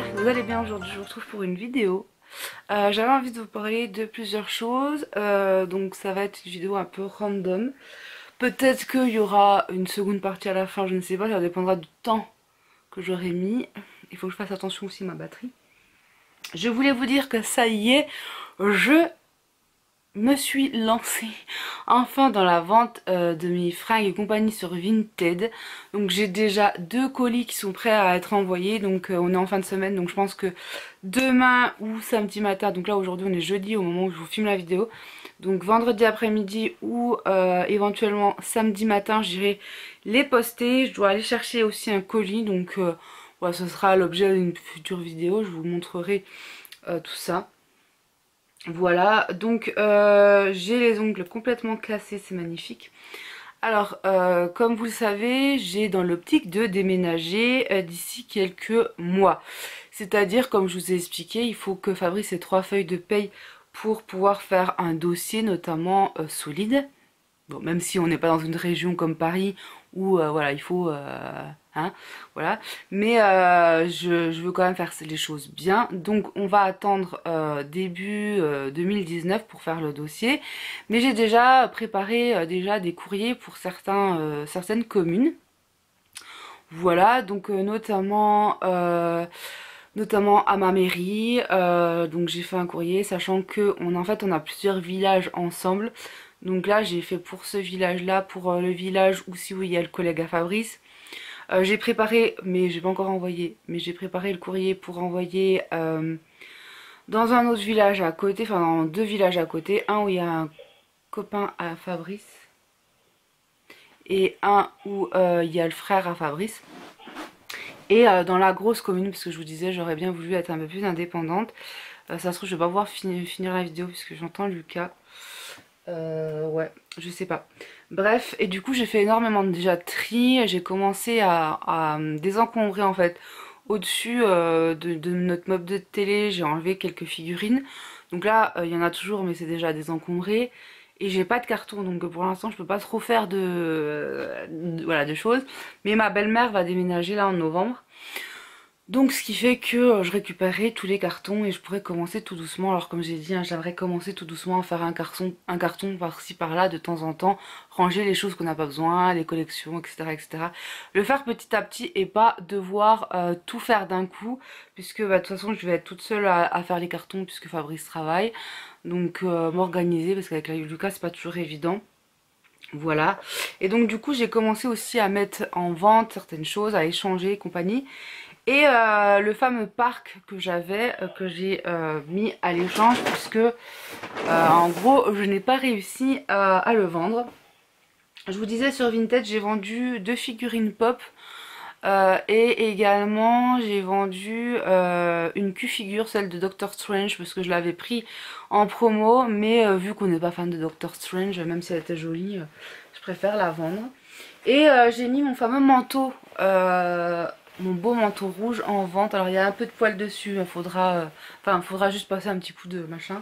j'espère que vous allez bien aujourd'hui. Je vous retrouve pour une vidéo. J'avais envie de vous parler de plusieurs choses, donc ça va être une vidéo un peu random. Peut-être qu'il y aura une seconde partie à la fin, je ne sais pas, ça dépendra du temps que j'aurai mis. Il faut que je fasse attention aussi à ma batterie. Je voulais vous dire que ça y est, je me suis lancée enfin dans la vente de mes fringues et compagnie sur Vinted. Donc j'ai déjà 2 colis qui sont prêts à être envoyés, donc on est en fin de semaine, donc je pense que demain ou samedi matin, donc là aujourd'hui on est jeudi au moment où je vous filme la vidéo, donc vendredi après-midi ou éventuellement samedi matin j'irai les poster. Je dois aller chercher aussi un colis, donc voilà, ce sera l'objet d'une future vidéo, je vous montrerai tout ça. Voilà, donc j'ai les ongles complètement cassés, c'est magnifique. Alors, comme vous le savez, j'ai dans l'optique de déménager d'ici quelques mois. C'est-à-dire, comme je vous ai expliqué, il faut que Fabrice ait 3 feuilles de paye pour pouvoir faire un dossier notamment solide. Bon, même si on n'est pas dans une région comme Paris où voilà, il faut hein, voilà. Mais je veux quand même faire les choses bien. Donc on va attendre début 2019 pour faire le dossier. Mais j'ai déjà préparé déjà des courriers pour certaines communes. Voilà, donc notamment à ma mairie. Donc j'ai fait un courrier, sachant que en fait on a plusieurs villages ensemble. Donc là j'ai fait pour ce village là, pour le village aussi où il y a le collègue à Fabrice. J'ai préparé, mais j'ai pas encore envoyé, mais j'ai préparé le courrier pour envoyer dans un autre village à côté, enfin dans 2 villages à côté, un où il y a un copain à Fabrice et un où il y a le frère à Fabrice. Et dans la grosse commune, parce que je vous disais, j'aurais bien voulu être un peu plus indépendante. Ça se trouve, je vais pas pouvoir finir la vidéo puisque j'entends Lucas. Ouais, je sais pas. Bref, et du coup, j'ai fait énormément de déjà tri. J'ai commencé à désencombrer en fait. Au-dessus de notre meuble de télé, j'ai enlevé quelques figurines. Donc là, il y en a toujours, mais c'est déjà désencombré. Et j'ai pas de carton, donc pour l'instant, je peux pas trop faire voilà, de choses. Mais ma belle-mère va déménager là en novembre. Donc ce qui fait que je récupérerai tous les cartons et je pourrais commencer tout doucement. Alors comme j'ai dit, hein, j'aimerais commencer tout doucement à faire un carton par-ci par-là de temps en temps, ranger les choses qu'on n'a pas besoin, les collections, etc., etc. Le faire petit à petit et pas devoir tout faire d'un coup, puisque bah, de toute façon je vais être toute seule à faire les cartons puisque Fabrice travaille. Donc m'organiser parce qu'avec Lucas c'est pas toujours évident. Voilà, et donc du coup j'ai commencé aussi à mettre en vente certaines choses, à échanger et compagnie. Et le fameux parc que j'avais, que j'ai mis à l'échange, puisque en gros je n'ai pas réussi à le vendre. Je vous disais, sur Vinted j'ai vendu 2 figurines pop et également j'ai vendu une Q-figure, celle de Doctor Strange, parce que je l'avais pris en promo, mais vu qu'on n'est pas fan de Doctor Strange, même si elle était jolie, je préfère la vendre. Et j'ai mis mon fameux manteau, mon beau manteau rouge en vente. Alors il y a un peu de poil dessus, il faudra juste passer un petit coup de machin.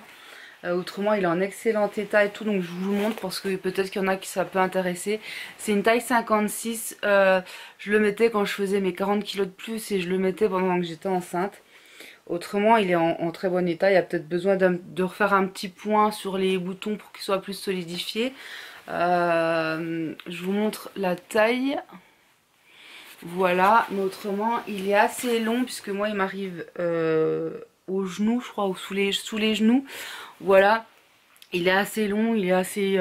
Autrement il est en excellent état et tout, donc je vous le montre parce que peut-être qu'il y en a qui ça peut intéresser. C'est une taille 56, je le mettais quand je faisais mes 40 kilos de plus et je le mettais pendant que j'étais enceinte. Autrement il est en très bon état, il y a peut-être besoin de refaire un petit point sur les boutons pour qu'il soit plus solidifié. Je vous montre la taille. Voilà, mais autrement il est assez long puisque moi il m'arrive au genou je crois, ou sous les genoux. Voilà, il est assez long, il est assez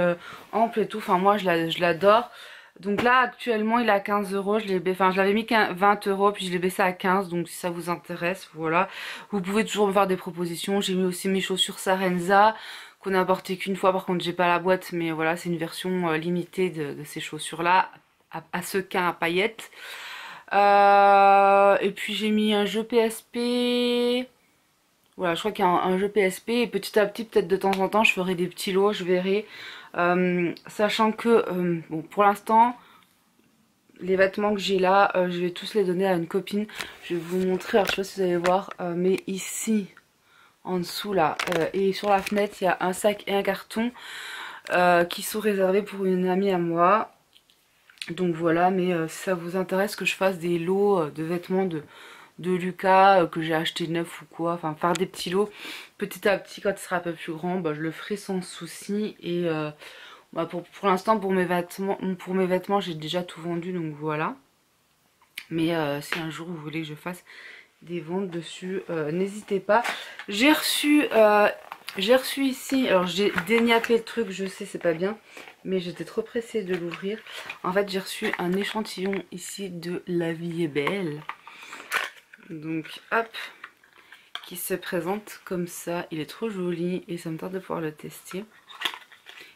ample et tout, enfin moi je l'adore. Donc là actuellement il est à 15 euros, je l'avais mis 20 euros puis je l'ai baissé à 15, donc si ça vous intéresse, voilà. Vous pouvez toujours me faire des propositions. J'ai mis aussi mes chaussures Sarenza qu'on n'a porté qu'une fois, par contre j'ai pas la boîte, mais voilà, c'est une version limitée de ces chaussures là à sequins à paillettes. Et puis j'ai mis un jeu PSP. Voilà, je crois qu'il y a un jeu PSP et petit à petit, peut-être de temps en temps, je ferai des petits lots, je verrai. Sachant que, bon, pour l'instant, les vêtements que j'ai là, je vais tous les donner à une copine. Je vais vous montrer, alors je sais pas si vous allez voir, mais ici, en dessous là, et sur la fenêtre, il y a un sac et un carton qui sont réservés pour une amie à moi. Donc voilà, mais si ça vous intéresse que je fasse des lots de vêtements de de Lucas que j'ai acheté neuf ou quoi, enfin faire des petits lots petit à petit. Quand il sera un peu plus grand, bah, je le ferai sans souci. Et bah, pour l'instant pour mes vêtements j'ai déjà tout vendu, donc voilà. Mais si un jour vous voulez que je fasse des ventes dessus, n'hésitez pas. J'ai reçu ici, alors j'ai déniapé le truc, je sais c'est pas bien, mais j'étais trop pressée de l'ouvrir. En fait j'ai reçu un échantillon ici de La Vie est Belle. Donc hop, qui se présente comme ça. Il est trop joli et ça me tarde de pouvoir le tester.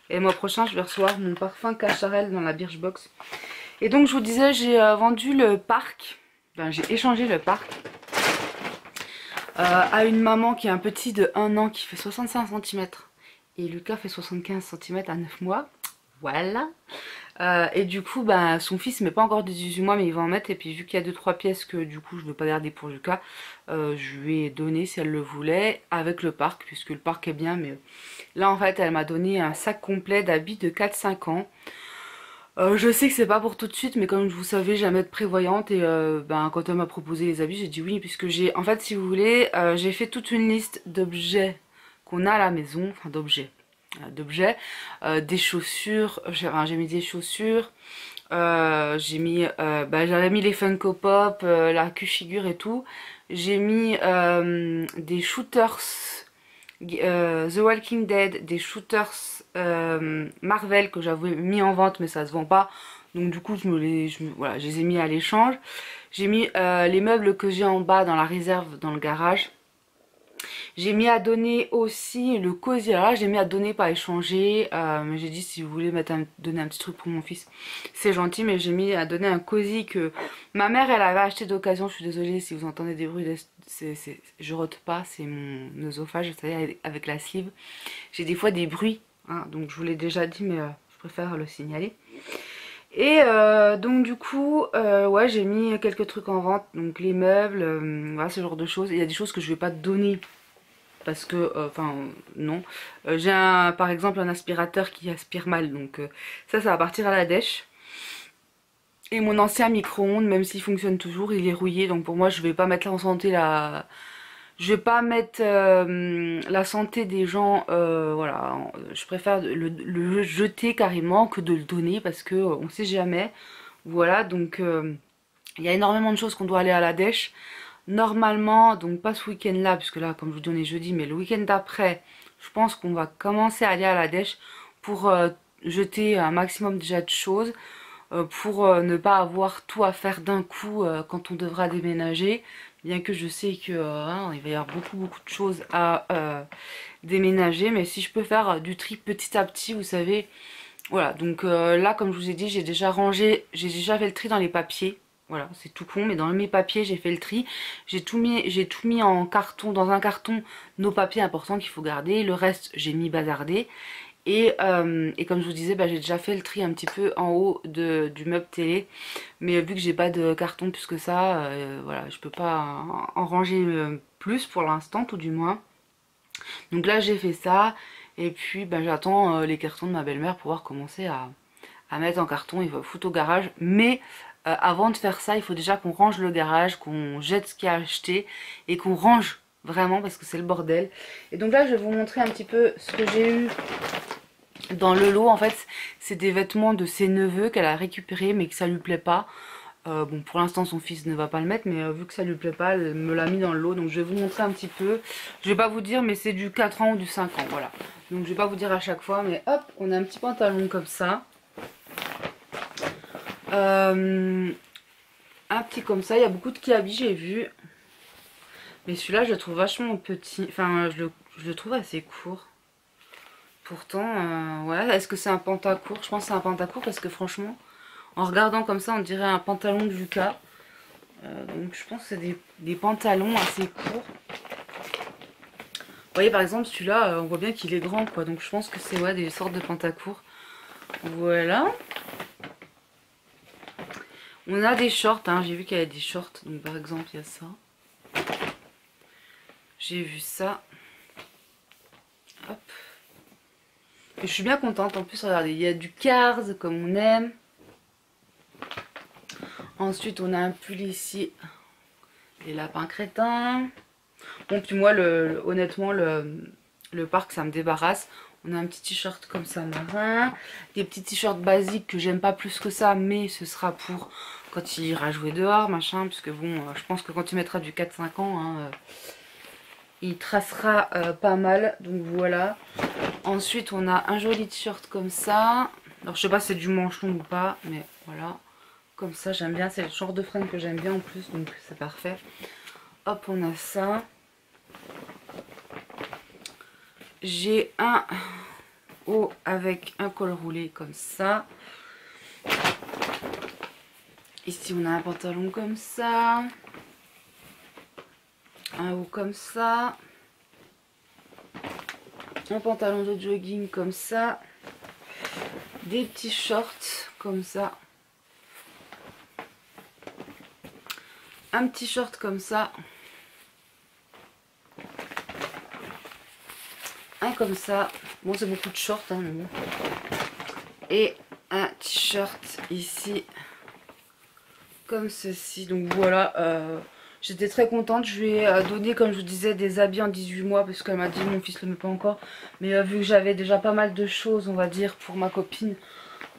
Et le mois prochain je vais recevoir mon parfum Cacharel dans la Birchbox. Et donc je vous disais, j'ai vendu le parc, enfin, j'ai échangé le parc à une maman qui a un petit de 1 an qui fait 65 cm. Et Lucas fait 75 cm à 9 mois. Voilà. Et du coup, bah, son fils met pas encore de 18 mois, mais il va en mettre. Et puis vu qu'il y a 2-3 pièces que du coup je veux pas garder pour Lucas, je lui ai donné si elle le voulait avec le parc, puisque le parc est bien. Mais là en fait elle m'a donné un sac complet d'habits de 4-5 ans. Je sais que c'est pas pour tout de suite, mais comme vous savez, j'aime être prévoyante. Et ben, quand elle m'a proposé les habits, j'ai dit oui, puisque j'ai, en fait, si vous voulez, j'ai fait toute une liste d'objets qu'on a à la maison, enfin des chaussures, j'ai mis des chaussures, j'ai mis, bah, j'avais mis les Funko Pop, la Q-figure et tout. J'ai mis des shooters The Walking Dead, des shooters Marvel que j'avais mis en vente mais ça se vend pas, donc du coup voilà, je les ai mis à l'échange. J'ai mis les meubles que j'ai en bas dans la réserve dans le garage. J'ai mis à donner aussi le cosy. Alors là j'ai mis à donner pas échanger, mais j'ai dit si vous voulez donner un petit truc pour mon fils c'est gentil, mais j'ai mis à donner un cosy que ma mère elle avait acheté d'occasion. Je suis désolée si vous entendez des bruits, je rote pas, c'est mon œsophage, vous savez, avec la sleeve j'ai des fois des bruits, hein, donc je vous l'ai déjà dit mais je préfère le signaler. Et donc du coup ouais, j'ai mis quelques trucs en vente, donc les meubles, voilà, ce genre de choses. Il y a des choses que je vais pas donner parce que enfin non, j'ai par exemple un aspirateur qui aspire mal, donc ça va partir à la dèche. Et mon ancien micro-ondes, même s'il fonctionne toujours, il est rouillé, donc pour moi je vais pas mettre là en santé je vais pas mettre la santé des gens, voilà, je préfère le jeter carrément que de le donner parce que on sait jamais. Voilà, donc il y a énormément de choses qu'on doit aller à la dèche. Normalement, donc pas ce week-end là, puisque là comme je vous dis on est jeudi, mais le week-end d'après, je pense qu'on va commencer à aller à la dèche pour jeter un maximum déjà de choses, pour ne pas avoir tout à faire d'un coup quand on devra déménager. Bien que je sais que hein, il va y avoir beaucoup de choses à déménager, mais si je peux faire du tri petit à petit, vous savez. Voilà, donc là comme je vous ai dit, j'ai déjà fait le tri dans les papiers. Voilà, c'est tout con, mais dans mes papiers j'ai fait le tri. J'ai tout mis en carton, dans un carton, nos papiers importants qu'il faut garder. Le reste j'ai mis bazardé. Et comme je vous disais, bah, j'ai déjà fait le tri un petit peu en haut du meuble télé. Mais vu que j'ai pas de carton plus que ça, voilà, je peux pas en ranger plus pour l'instant, tout du moins. Donc là j'ai fait ça. Et puis bah, j'attends les cartons de ma belle-mère pour pouvoir commencer à mettre en carton. Il va foutre au garage. Mais avant de faire ça, il faut déjà qu'on range le garage, qu'on jette ce qu'il y a acheté et qu'on range vraiment parce que c'est le bordel. Et donc là je vais vous montrer un petit peu ce que j'ai eu dans le lot. En fait c'est des vêtements de ses neveux qu'elle a récupérés mais que ça lui plaît pas. Bon pour l'instant son fils ne va pas le mettre, mais vu que ça lui plaît pas, elle me l'a mis dans le lot. Donc je vais vous montrer un petit peu. Je vais pas vous dire mais c'est du 4 ans ou du 5 ans, voilà. Donc je vais pas vous dire à chaque fois, mais hop, on a un petit pantalon comme ça. Un petit comme ça, il y a beaucoup de kiabi j'ai vu. Mais celui-là je le trouve vachement petit, enfin je le trouve assez court. Pourtant, ouais, est-ce que c'est un pantacourt? Je pense que c'est un pantacourt parce que franchement, en regardant comme ça, on dirait un pantalon de Lucas. Donc je pense que c'est des pantalons assez courts. Vous voyez par exemple celui-là, on voit bien qu'il est grand quoi. Donc je pense que c'est ouais, des sortes de pantacourts. Voilà. On a des shorts, hein. J'ai vu qu'il y avait des shorts. Donc par exemple il y a ça. J'ai vu ça. Hop. Et je suis bien contente. En plus regardez, il y a du Cars comme on aime. Ensuite on a un pull ici les lapins crétins. Bon, puis moi, honnêtement, le parc, ça me débarrasse. On a un petit t-shirt comme ça marin, des petits t-shirts basiques que j'aime pas plus que ça, mais ce sera pour quand il ira jouer dehors, machin, parce que bon, je pense que quand il mettra du 4-5 ans, hein, il tracera pas mal, donc voilà. Ensuite, on a un joli t-shirt comme ça. Alors, je sais pas si c'est du manche long ou pas, mais voilà. Comme ça, j'aime bien, c'est le genre de fringue que j'aime bien en plus, donc c'est parfait. Hop, on a ça. J'ai un haut avec un col roulé comme ça. Ici on a un pantalon comme ça. Un haut comme ça. Un pantalon de jogging comme ça. Des petits shorts comme ça. Un petit short comme ça. Un comme ça. Bon, c'est beaucoup de shorts, hein, mais bon. Et un t-shirt ici. Comme ceci. Donc voilà. J'étais très contente. Je lui ai donné, comme je vous disais, des habits en 18 mois. Parce qu'elle m'a dit, mon fils ne le met pas encore. Mais vu que j'avais déjà pas mal de choses, on va dire, pour ma copine.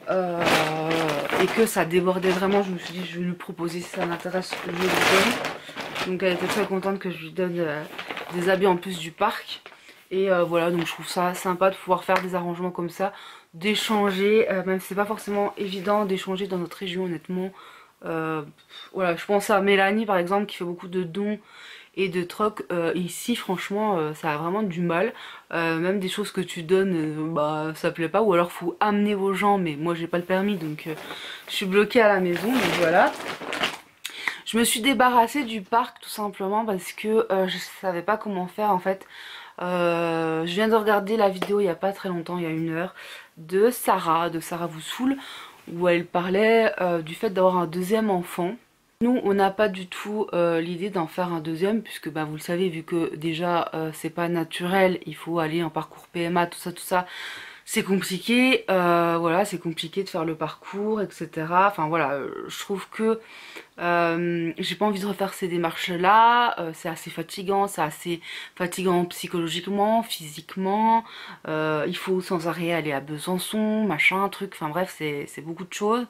Et que ça débordait vraiment, je me suis dit, je vais lui proposer si ça m'intéresse, je lui donne. Donc elle était très contente que je lui donne des habits en plus du parc. Et voilà, donc je trouve ça sympa de pouvoir faire des arrangements comme ça, d'échanger, même si c'est pas forcément évident d'échanger dans notre région honnêtement. Voilà, je pense à Mélanie par exemple qui fait beaucoup de dons et de troc. Ici franchement ça a vraiment du mal. Même des choses que tu donnes, bah ça plaît pas, ou alors faut amener vos gens, mais moi j'ai pas le permis donc je suis bloquée à la maison, donc voilà. Je me suis débarrassée du parc tout simplement parce que je savais pas comment faire en fait. Je viens de regarder la vidéo il y a pas très longtemps, il y a 1 heure, de Sarah vous saoule, où elle parlait du fait d'avoir un deuxième enfant. Nous on n'a pas du tout l'idée d'en faire un deuxième, puisque bah, vous le savez, vu que déjà c'est pas naturel, il faut aller en parcours PMA, tout ça. C'est compliqué, voilà, c'est compliqué de faire le parcours, etc. Enfin voilà, je trouve que j'ai pas envie de refaire ces démarches-là. C'est assez fatigant psychologiquement, physiquement. Il faut sans arrêt aller à Besançon, machin, truc. Enfin bref, c'est beaucoup de choses.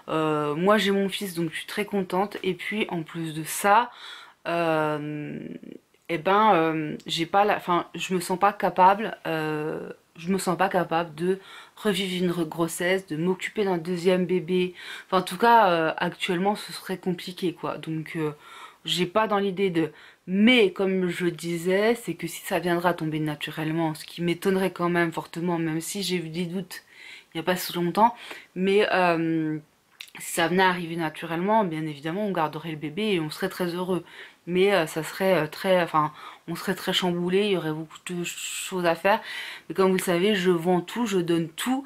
Moi j'ai mon fils, donc je suis très contente. Et puis en plus de ça, j'ai pas enfin, je me sens pas capable. Je me sens pas capable de revivre une grossesse, de m'occuper d'un deuxième bébé. Enfin en tout cas actuellement ce serait compliqué quoi. Donc j'ai pas dans l'idée de... Mais comme je disais, c'est que si ça viendra tomber naturellement, ce qui m'étonnerait quand même fortement, même si j'ai eu des doutes il n'y a pas si longtemps, mais si ça venait à arriver naturellement, bien évidemment on garderait le bébé et on serait très heureux. Mais ça serait enfin, on serait très chamboulé, il y aurait beaucoup de choses à faire. Mais comme vous le savez, je vends tout, je donne tout,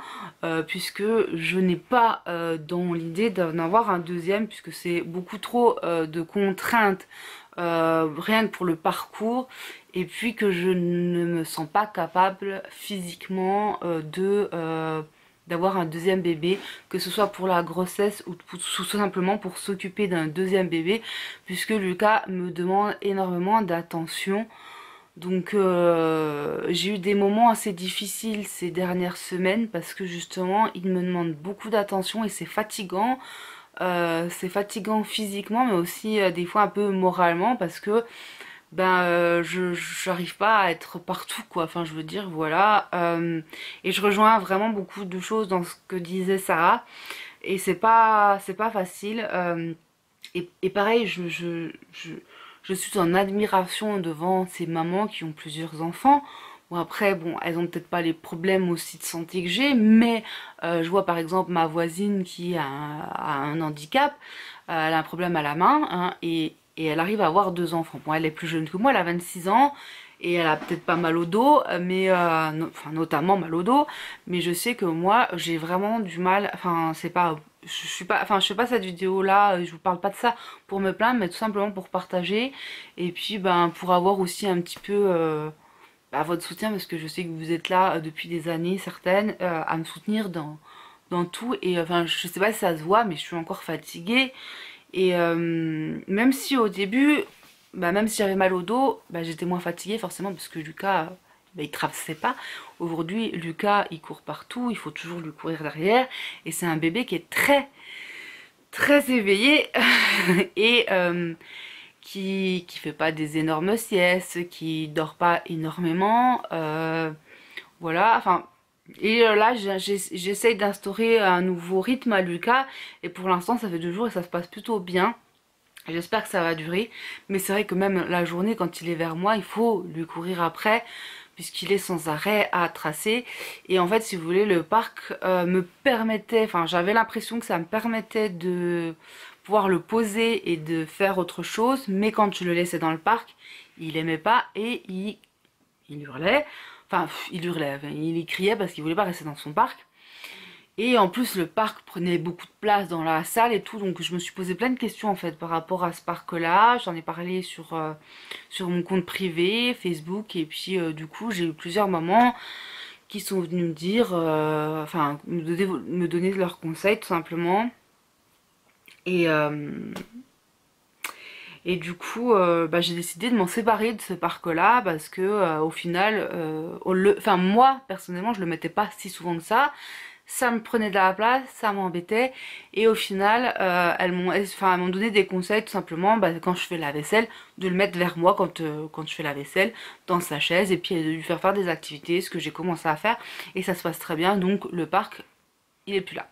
puisque je n'ai pas dans l'idée d'en avoir un deuxième, puisque c'est beaucoup trop de contraintes, rien que pour le parcours. Et puis que je ne me sens pas capable physiquement d'avoir un deuxième bébé, que ce soit pour la grossesse ou tout simplement pour s'occuper d'un deuxième bébé, puisque Lucas me demande énormément d'attention. Donc j'ai eu des moments assez difficiles ces dernières semaines parce que justement il me demande beaucoup d'attention et c'est fatigant. C'est fatigant physiquement mais aussi des fois un peu moralement parce que je j'arrive pas à être partout quoi, enfin je veux dire voilà. Et je rejoins vraiment beaucoup de choses dans ce que disait Sarah et c'est pas facile. Et pareil je suis en admiration devant ces mamans qui ont plusieurs enfants. Bon après bon elles ont peut-être pas les problèmes aussi de santé que j'ai, mais je vois par exemple ma voisine qui a un handicap, elle a un problème à la main hein, et elle arrive à avoir 2 enfants. Bon elle est plus jeune que moi, elle a 26 ans et elle a peut-être pas mal au dos, mais enfin notamment mal au dos, mais je sais que moi j'ai vraiment du mal, enfin c'est pas... je fais pas cette vidéo là, je vous parle pas de ça pour me plaindre, mais tout simplement pour partager et puis pour avoir aussi un petit peu votre soutien, parce que je sais que vous êtes là depuis des années certaines à me soutenir dans tout. Et enfin je sais pas si ça se voit mais je suis encore fatiguée et même si au début bah, même si j'avais mal au dos, bah, j'étais moins fatiguée forcément parce que Lucas, bah, il traversait pas. Aujourd'hui, Lucas, il court partout, il faut toujours lui courir derrière. Et c'est un bébé qui est très éveillé et qui fait pas des énormes siestes, qui dort pas énormément. Voilà, enfin... Et là, j'essaye d'instaurer un nouveau rythme à Lucas. Et pour l'instant, ça fait 2 jours et ça se passe plutôt bien. J'espère que ça va durer, mais c'est vrai que même la journée quand il est vers moi, il faut lui courir après puisqu'il est sans arrêt à tracer. Et en fait, si vous voulez, le parc me permettait, enfin j'avais l'impression que ça me permettait de pouvoir le poser et de faire autre chose, mais quand je le laissais dans le parc, il aimait pas et il hurlait, enfin il hurlait, il criait parce qu'il voulait pas rester dans son parc. Et en plus le parc prenait beaucoup de place dans la salle et tout, donc je me suis posé plein de questions en fait par rapport à ce parc là. J'en ai parlé sur mon compte privé Facebook, et puis du coup j'ai eu plusieurs mamans qui sont venues me dire, enfin me donner leurs conseils tout simplement. Et, et du coup bah, j'ai décidé de m'en séparer de ce parc là parce que au final, enfin moi personnellement je le mettais pas si souvent que ça me prenait de la place, ça m'embêtait, et au final elles m'ont donné des conseils tout simplement, bah, quand je fais la vaisselle, de le mettre vers moi quand je fais la vaisselle dans sa chaise, et puis de lui faire des activités, ce que j'ai commencé à faire, et ça se passe très bien. Donc le parc il est plus là,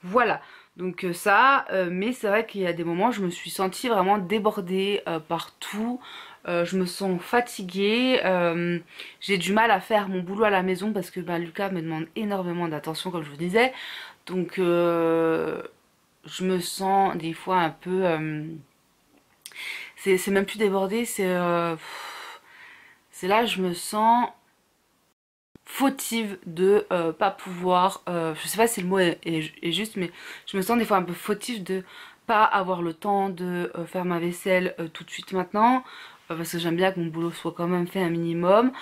voilà. Donc ça, mais c'est vrai qu'il y a des moments je me suis sentie vraiment débordée par tout. Je me sens fatiguée, j'ai du mal à faire mon boulot à la maison parce que bah, Lucas me demande énormément d'attention comme je vous disais. Donc je me sens des fois un peu... c'est même plus débordée, c'est là je me sens fautive de pas pouvoir, je sais pas si le mot est juste, mais je me sens des fois un peu fautive de pas avoir le temps de faire ma vaisselle tout de suite maintenant, parce que j'aime bien que mon boulot soit quand même fait un minimum.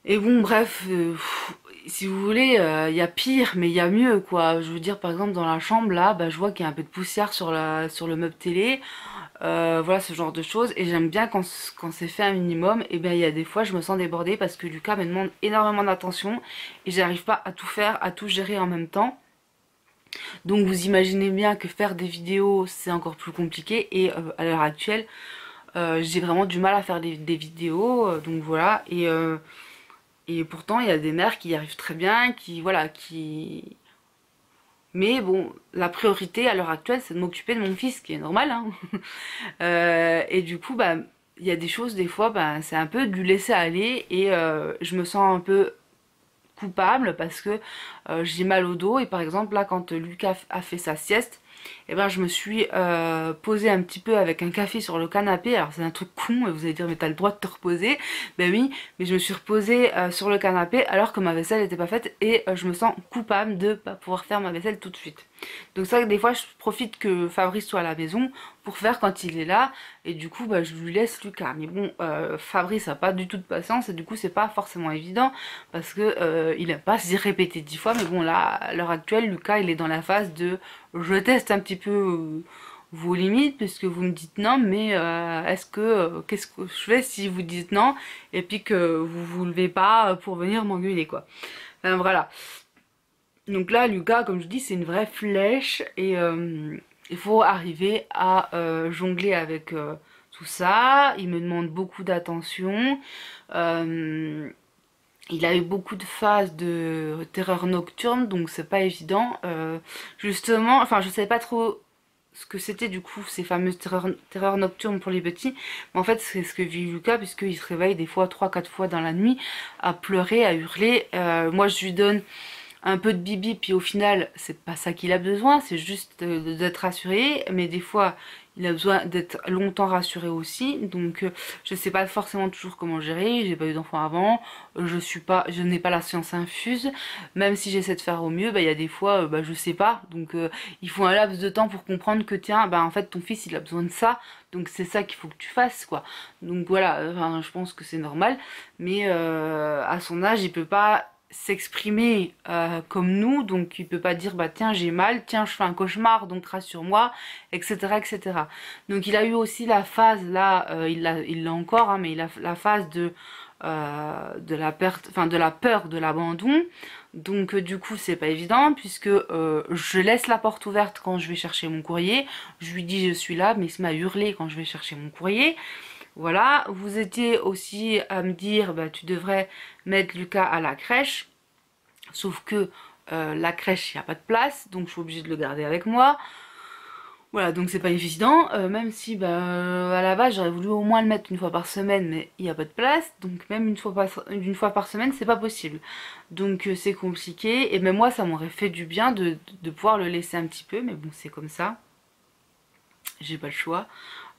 Et bon bref, si vous voulez, il y a pire mais il y a mieux quoi. Je veux dire par exemple dans la chambre là, bah, je vois qu'il y a un peu de poussière sur le meuble télé. Voilà ce genre de choses, et j'aime bien quand c'est fait un minimum. Et bien il y a des fois je me sens débordée parce que Lucas me demande énormément d'attention et j'arrive pas à tout faire, à tout gérer en même temps. Donc vous imaginez bien que faire des vidéos c'est encore plus compliqué, et à l'heure actuelle j'ai vraiment du mal à faire des vidéos, donc voilà. Et pourtant il y a des mères qui y arrivent très bien, qui voilà, qui... Mais bon, la priorité à l'heure actuelle c'est de m'occuper de mon fils, ce qui est normal hein. Et du coup bah il y a des choses des fois bah, c'est un peu du laisser aller, et je me sens un peu coupable parce que j'ai mal au dos. Et par exemple là quand Lucas a fait sa sieste, et ben je me suis posée un petit peu avec un café sur le canapé. Alors c'est un truc con et vous allez dire mais t'as le droit de te reposer, ben oui, mais je me suis reposée sur le canapé alors que ma vaisselle n'était pas faite, et je me sens coupable de pas pouvoir faire ma vaisselle tout de suite. Donc ça des fois je profite que Fabrice soit à la maison pour faire quand il est là, et du coup bah, je lui laisse Lucas. Mais bon Fabrice a pas du tout de patience, et du coup c'est pas forcément évident parce que il a pas s'y répété 10 fois. Mais bon là à l'heure actuelle Lucas il est dans la phase de je teste un petit peu vos limites, puisque vous me dites non, mais est-ce que qu'est-ce que je fais si vous dites non et puis que vous vous levez pas pour venir m'engueuler quoi. Enfin, voilà. Donc là Lucas comme je dis c'est une vraie flèche, et il faut arriver à jongler avec tout ça. Il me demande beaucoup d'attention. Il a eu beaucoup de phases de terreur nocturne, donc c'est pas évident. Justement, enfin je savais pas trop ce que c'était du coup ces fameuses terreurs nocturnes pour les petits. Mais en fait c'est ce que vit Lucas, puisqu'il se réveille des fois 3-4 fois dans la nuit à pleurer, à hurler. Moi je lui donne un peu de bibi, puis au final c'est pas ça qu'il a besoin, c'est juste d'être rassuré. Mais des fois il a besoin d'être longtemps rassuré aussi, donc je sais pas forcément toujours comment gérer. J'ai pas eu d'enfant avant, je n'ai pas la science infuse. Même si j'essaie de faire au mieux, bah il y a des fois bah je sais pas, donc il faut un laps de temps pour comprendre que tiens bah en fait ton fils il a besoin de ça, donc c'est ça qu'il faut que tu fasses quoi. Donc voilà, enfin, je pense que c'est normal, mais à son âge il peut pas s'exprimer comme nous, donc il peut pas dire bah tiens j'ai mal, tiens je fais un cauchemar donc rassure-moi, etc., etc. Donc il a eu aussi la phase là, il l'a encore, hein, mais il a la phase de la perte, enfin de la peur de l'abandon. Donc du coup c'est pas évident puisque je laisse la porte ouverte quand je vais chercher mon courrier, je lui dis je suis là, mais il se met à hurler quand je vais chercher mon courrier. Voilà, vous étiez aussi à me dire bah tu devrais mettre Lucas à la crèche, sauf que la crèche il n'y a pas de place, donc je suis obligée de le garder avec moi. Voilà, donc c'est pas évident, même si bah, à la base j'aurais voulu au moins le mettre une fois par semaine, mais il n'y a pas de place, donc même une fois par semaine c'est pas possible. Donc c'est compliqué, et même moi ça m'aurait fait du bien de pouvoir le laisser un petit peu, mais bon c'est comme ça, j'ai pas le choix.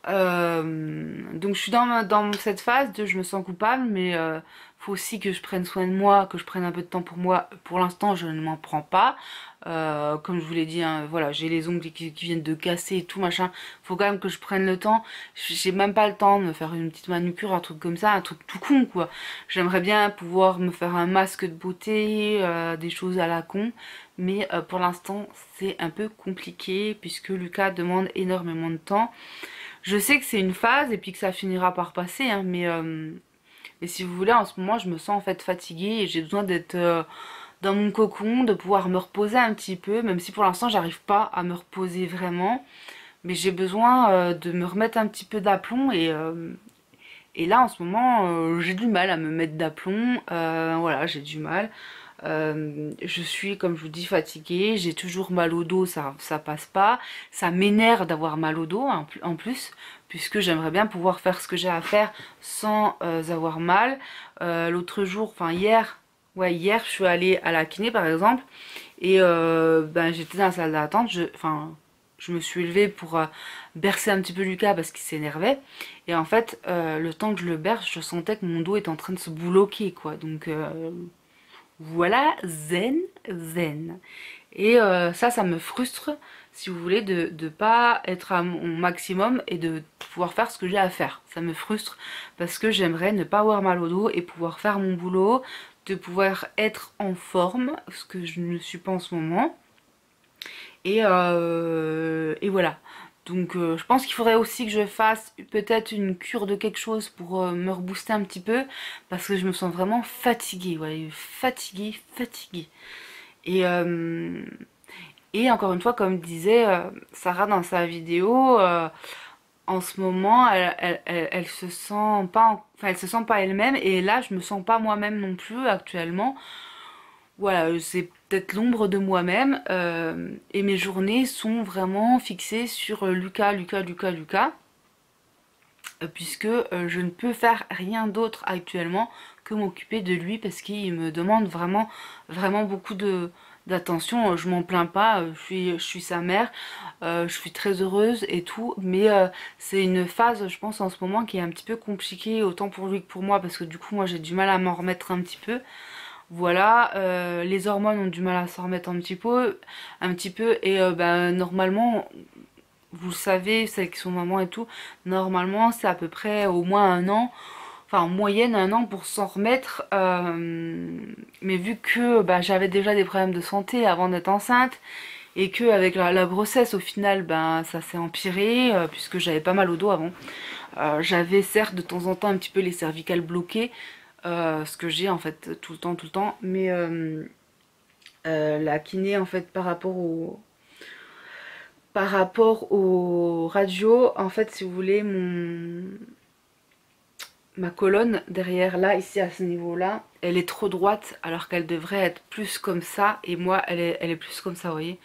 Donc je suis dans cette phase de je me sens coupable, mais faut aussi que je prenne soin de moi, que je prenne un peu de temps pour moi. Pour l'instant je ne m'en prends pas. Comme je vous l'ai dit, hein, voilà, j'ai les ongles qui viennent de casser et tout machin. Faut quand même que je prenne le temps. J'ai même pas le temps de me faire une petite manucure, un truc comme ça, un truc tout con quoi. J'aimerais bien pouvoir me faire un masque de beauté, des choses à la con. Mais pour l'instant c'est un peu compliqué puisque Lucas demande énormément de temps. Je sais que c'est une phase et puis que ça finira par passer, hein, mais si vous voulez, en ce moment, je me sens en fait fatiguée et j'ai besoin d'être dans mon cocon, de pouvoir me reposer un petit peu, même si pour l'instant, j'arrive pas à me reposer vraiment. Mais j'ai besoin de me remettre un petit peu d'aplomb et là, en ce moment, j'ai du mal à me mettre d'aplomb. Voilà, j'ai du mal. Je suis, comme je vous dis, fatiguée, j'ai toujours mal au dos, ça passe pas. Ça m'énerve d'avoir mal au dos en plus, puisque j'aimerais bien pouvoir faire ce que j'ai à faire sans avoir mal. L'autre jour, enfin hier, ouais hier, je suis allée à la kiné par exemple, et ben, j'étais dans la salle d'attente, je me suis levée pour bercer un petit peu Lucas parce qu'il s'énervait. Et en fait, le temps que je le berce, je sentais que mon dos était en train de se bloquer, quoi. Donc voilà, zen, zen. Et ça me frustre, si vous voulez, de pas être à mon maximum et de pouvoir faire ce que j'ai à faire. Ça me frustre parce que j'aimerais ne pas avoir mal au dos et pouvoir faire mon boulot, de pouvoir être en forme, ce que je ne suis pas en ce moment. Et voilà. Donc je pense qu'il faudrait aussi que je fasse peut-être une cure de quelque chose pour me rebooster un petit peu. Parce que je me sens vraiment fatiguée. Ouais, fatiguée, fatiguée. Et, euh, et encore une fois, comme disait Sarah dans sa vidéo, en ce moment, elle se sent pas, enfin, elle se sent pas elle-même. Et là, je me sens pas moi-même non plus actuellement. Voilà, c'est peut-être l'ombre de moi-même et mes journées sont vraiment fixées sur Lucas, Lucas, Lucas, Lucas, puisque je ne peux faire rien d'autre actuellement que m'occuper de lui parce qu'il me demande vraiment, vraiment beaucoup d'attention. Je m'en plains pas, je suis sa mère, je suis très heureuse et tout, mais c'est une phase, je pense, en ce moment qui est un petit peu compliquée, autant pour lui que pour moi, parce que du coup, moi j'ai du mal à m'en remettre un petit peu. Voilà, les hormones ont du mal à s'en remettre un petit peu et ben, normalement, vous le savez, celles qui sont maman et tout, normalement c'est à peu près au moins un an, enfin en moyenne un an pour s'en remettre. Mais vu que bah, j'avais déjà des problèmes de santé avant d'être enceinte et que avec la grossesse au final ben, ça s'est empiré puisque j'avais pas mal au dos avant. J'avais certes de temps en temps un petit peu les cervicales bloquées. Ce que j'ai en fait tout le temps, mais la kiné en fait par rapport au radio, en fait si vous voulez ma colonne derrière là, ici à ce niveau là, elle est trop droite alors qu'elle devrait être plus comme ça et moi elle est plus comme ça, vous voyez.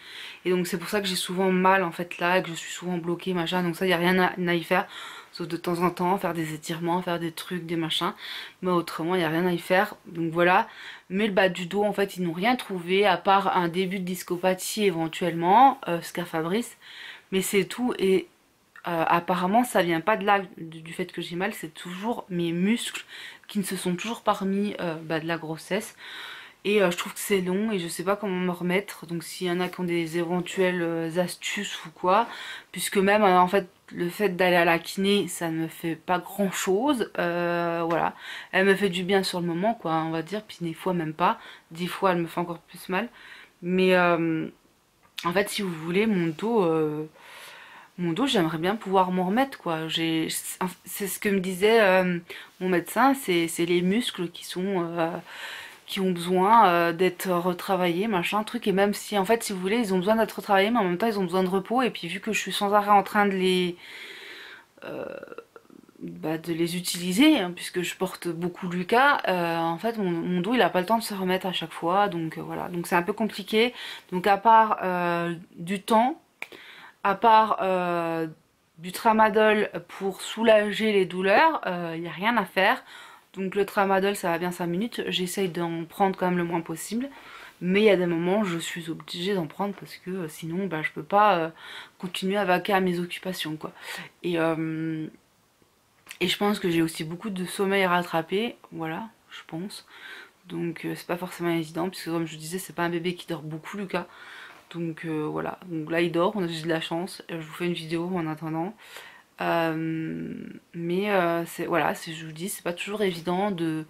Et donc c'est pour ça que j'ai souvent mal en fait là, et que je suis souvent bloquée machin, donc ça il n'y a rien à y faire. Sauf de temps en temps faire des étirements, faire des trucs, des machins. Mais autrement il n'y a rien à y faire. Donc voilà. Mais le bas du dos en fait ils n'ont rien trouvé à part un début de discopathie éventuellement, Fabrice. Mais c'est tout et apparemment ça vient pas de là du fait que j'ai mal, c'est toujours mes muscles qui ne se sont toujours pas remis bah, de la grossesse. et je trouve que c'est long et je sais pas comment me remettre. Donc s'il y en a qui ont des éventuelles astuces ou quoi, puisque même en fait le fait d'aller à la kiné ça ne me fait pas grand chose, voilà, elle me fait du bien sur le moment quoi, on va dire, puis des fois même pas, des fois elle me fait encore plus mal, mais en fait si vous voulez mon dos, j'aimerais bien pouvoir m'en remettre quoi. C'est ce que me disait mon médecin, c'est les muscles qui ont besoin d'être retravaillés, machin truc. Et même si en fait, si vous voulez, ils ont besoin d'être retravaillés, mais en même temps, ils ont besoin de repos. Et puis vu que je suis sans arrêt en train de les utiliser, hein, puisque je porte beaucoup Lucas, en fait, mon dos, il a pas le temps de se remettre à chaque fois. Donc voilà, donc c'est un peu compliqué. Donc à part du temps, à part du tramadol pour soulager les douleurs, il n'y a rien à faire. Donc le tramadol ça va bien 5 minutes, j'essaye d'en prendre quand même le moins possible. Mais il y a des moments où je suis obligée d'en prendre parce que sinon bah, je peux pas continuer à vaquer à mes occupations quoi. Et, euh, et je pense que j'ai aussi beaucoup de sommeil à rattraper, voilà, je pense. Donc c'est pas forcément évident puisque comme je vous disais c'est pas un bébé qui dort beaucoup Lucas. Donc voilà, donc là il dort, on a juste de la chance, je vous fais une vidéo en attendant. Mais c'est voilà, je vous dis, c'est pas toujours évident de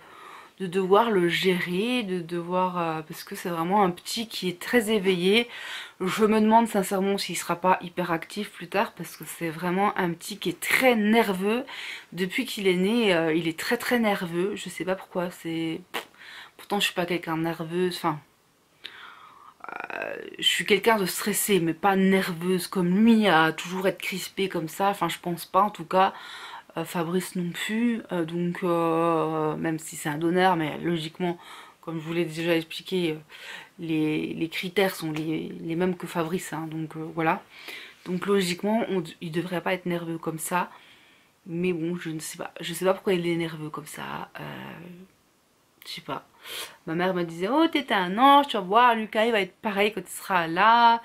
devoir le gérer, de devoir parce que c'est vraiment un petit qui est très éveillé. Je me demande sincèrement s'il sera pas hyper actif plus tard parce que c'est vraiment un petit qui est très nerveux. Depuis qu'il est né, il est très très nerveux. Je sais pas pourquoi. C'est pourtant je suis pas quelqu'un de nerveuse. Enfin, je suis quelqu'un de stressé, mais pas nerveuse comme lui, à toujours être crispée comme ça. Enfin, je pense pas en tout cas. Fabrice non plus, donc même si c'est un donneur, mais logiquement, comme je vous l'ai déjà expliqué, les critères sont les mêmes que Fabrice, hein, donc voilà. Donc logiquement, il devrait pas être nerveux comme ça, mais bon, je sais pas pourquoi il est nerveux comme ça, je sais pas. Ma mère me disait, oh t'es un ange, tu vas voir, Lucas il va être pareil quand il sera là.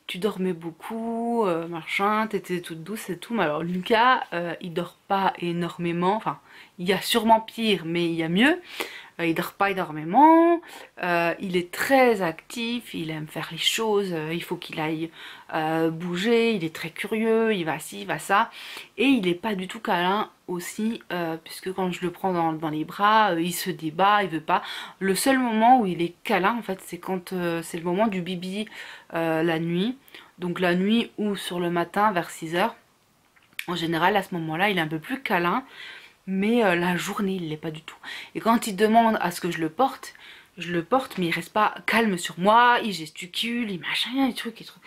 Tu dormais beaucoup, machin, t'étais toute douce et tout. Mais alors Lucas, il dort pas énormément. Enfin, il y a sûrement pire, mais il y a mieux. Il dort pas énormément. Il est très actif, il aime faire les choses. Il faut qu'il aille bouger. Il est très curieux, il va ci, il va ça. Et il est pas du tout câlin aussi, puisque quand je le prends dans les bras, il se débat, il veut pas. Le seul moment où il est câlin, en fait, c'est quand c'est le moment du bibi la nuit. Donc la nuit ou sur le matin vers 6 h. En général, à ce moment-là, il est un peu plus câlin, mais la journée, il l'est pas du tout. Et quand il demande à ce que je le porte, mais il reste pas calme sur moi, il gesticule, il machin, il truc, et truc.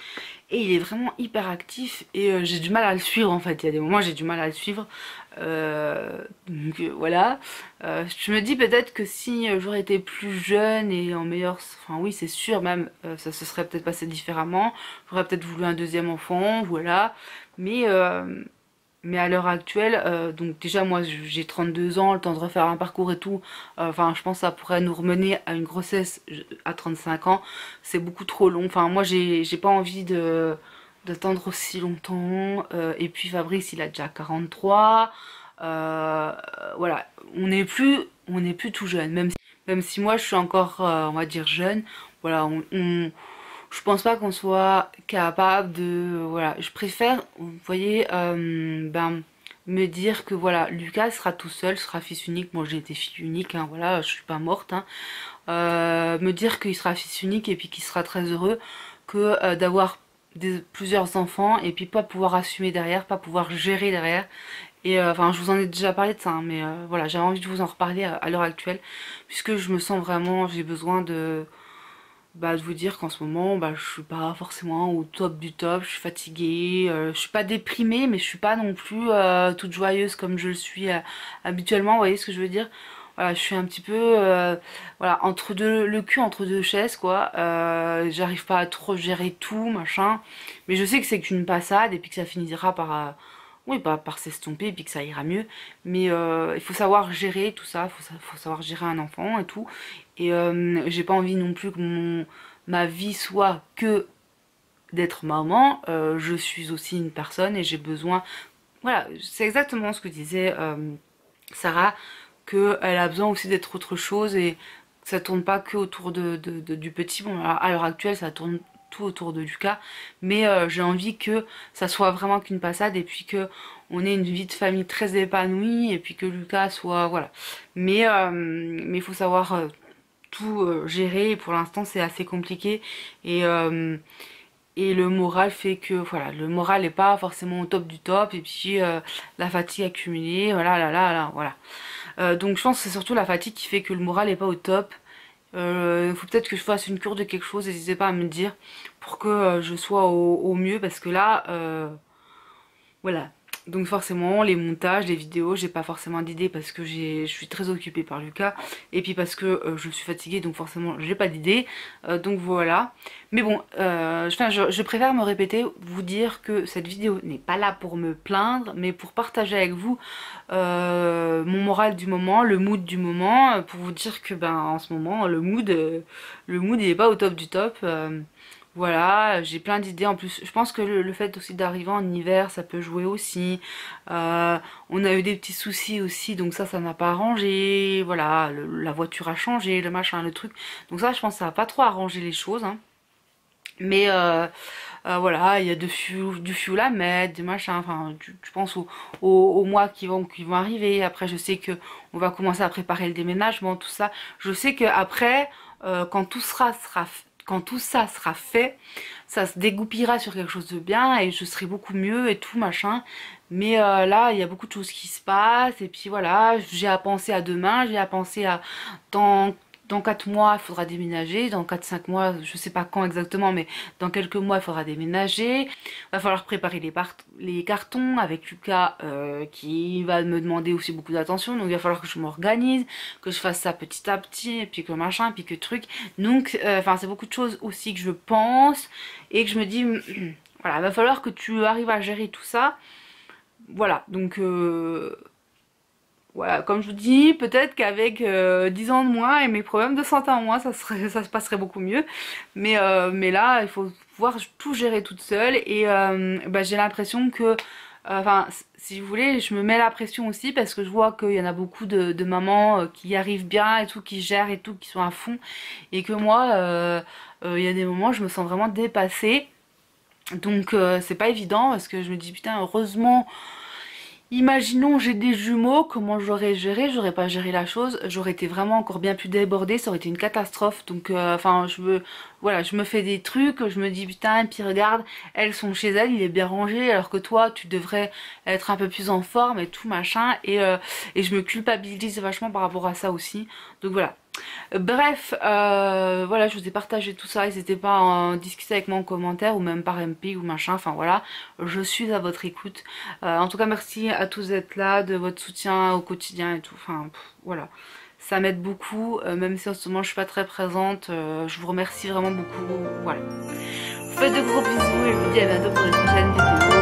Et il est vraiment hyper actif et j'ai du mal à le suivre en fait. Il y a des moments où j'ai du mal à le suivre. Donc voilà. Je me dis peut-être que si j'aurais été plus jeune et en meilleure... Enfin oui c'est sûr même, ça se serait peut-être passé différemment. J'aurais peut-être voulu un deuxième enfant, voilà. Mais, euh, mais à l'heure actuelle, donc déjà moi j'ai 32 ans, le temps de refaire un parcours et tout, enfin je pense que ça pourrait nous remener à une grossesse à 35 ans, c'est beaucoup trop long, enfin moi j'ai pas envie d'attendre aussi longtemps, et puis Fabrice il a déjà 43, voilà, on n'est plus tout jeune, même si moi je suis encore, on va dire jeune, voilà, je pense pas qu'on soit capable de... Voilà, je préfère, vous voyez, me dire que voilà, Lucas sera tout seul, sera fils unique. Moi j'ai été fille unique, hein, voilà, je suis pas morte. Hein. Me dire qu'il sera fils unique et puis qu'il sera très heureux que d'avoir plusieurs enfants et puis pas pouvoir assumer derrière, pas pouvoir gérer derrière. Et enfin, je vous en ai déjà parlé de ça, hein, mais voilà, j'avais envie de vous en reparler à l'heure actuelle, puisque je me sens vraiment, j'ai besoin de vous dire qu'en ce moment je suis pas forcément au top du top, je suis fatiguée, je suis pas déprimée mais je suis pas non plus toute joyeuse comme je le suis habituellement, vous voyez ce que je veux dire. Voilà, je suis un petit peu voilà, entre deux, le cul entre deux chaises quoi, j'arrive pas à trop gérer tout machin, mais je sais que c'est qu'une passade et puis que ça finira par oui, par s'estomper et puis que ça ira mieux. Mais il faut savoir gérer tout ça, faut savoir gérer un enfant et tout. Et j'ai pas envie non plus que ma vie soit que d'être maman. Je suis aussi une personne et j'ai besoin... Voilà, c'est exactement ce que disait Sarah, qu'elle a besoin aussi d'être autre chose et ça tourne pas que autour du petit. Bon, à l'heure actuelle, ça tourne tout autour de Lucas, mais j'ai envie que ça soit vraiment qu'une passade et puis que on ait une vie de famille très épanouie et puis que Lucas soit voilà. Mais il faut savoir tout gérer et pour l'instant c'est assez compliqué et et le moral fait que voilà, le moral n'est pas forcément au top du top et puis la fatigue accumulée, voilà, voilà. Donc je pense que c'est surtout la fatigue qui fait que le moral n'est pas au top. Il faut peut-être que je fasse une cure de quelque chose, n'hésitez pas à me dire pour que je sois au mieux parce que là, voilà. Donc forcément les montages, les vidéos, j'ai pas forcément d'idée parce que je suis très occupée par Lucas et puis parce que je suis fatiguée donc forcément j'ai pas d'idée. Donc voilà. Mais bon, enfin, je préfère me répéter, vous dire que cette vidéo n'est pas là pour me plaindre mais pour partager avec vous mon moral du moment, le mood du moment, pour vous dire que ben en ce moment le mood il est pas au top du top. Voilà, j'ai plein d'idées. En plus, je pense que le fait aussi d'arriver en hiver, ça peut jouer aussi. On a eu des petits soucis aussi, donc ça n'a pas arrangé. Voilà, la voiture a changé, le machin, le truc. Donc ça, je pense que ça va pas trop arranger les choses. Hein. Mais voilà, il y a du fuel à mettre, du machin. Enfin, je pense aux mois qui vont arriver. Après, je sais que on va commencer à préparer le déménagement, tout ça. Je sais que après, quand quand tout ça sera fait, ça se dégoupillera sur quelque chose de bien et je serai beaucoup mieux et tout machin. Mais là, il y a beaucoup de choses qui se passent et puis voilà, j'ai à penser à demain, j'ai à penser à dans dans 4 mois, il faudra déménager. Dans 4-5 mois, je sais pas quand exactement, mais dans quelques mois, il faudra déménager. Va falloir préparer les cartons avec Lucas qui va me demander aussi beaucoup d'attention. Donc il va falloir que je m'organise, que je fasse ça petit à petit, et puis que machin, et puis que truc. Donc, enfin, c'est beaucoup de choses aussi que je pense et que je me dis, voilà, va falloir que tu arrives à gérer tout ça. Voilà, donc voilà, comme je vous dis, peut-être qu'avec 10 ans de moins et mes problèmes de santé en moins, ça se passerait beaucoup mieux. Mais là, il faut pouvoir tout gérer toute seule et bah, j'ai l'impression que, enfin, si vous voulez, je me mets la pression aussi parce que je vois qu'il y en a beaucoup de mamans qui y arrivent bien et tout, qui gèrent et tout, qui sont à fond. Et que moi, il y a des moments, je me sens vraiment dépassée. Donc c'est pas évident parce que je me dis putain, heureusement. Imaginons j'ai des jumeaux, comment j'aurais géré? J'aurais pas géré la chose, j'aurais été vraiment encore bien plus débordée, ça aurait été une catastrophe. Donc enfin voilà, je me fais des trucs, je me dis putain, puis regarde, elles sont chez elles, il est bien rangé, alors que toi tu devrais être un peu plus en forme et tout machin. Et je me culpabilise vachement par rapport à ça aussi. Donc voilà. Bref, voilà, je vous ai partagé tout ça, n'hésitez pas à en discuter avec moi en commentaire ou même par MP ou machin, enfin voilà, je suis à votre écoute. En tout cas, merci à tous d'être là, de votre soutien au quotidien et tout, enfin voilà, ça m'aide beaucoup, même si en ce moment je suis pas très présente, je vous remercie vraiment beaucoup, voilà. Je vous fais de gros bisous et je vous dis à bientôt pour une prochaine vidéo.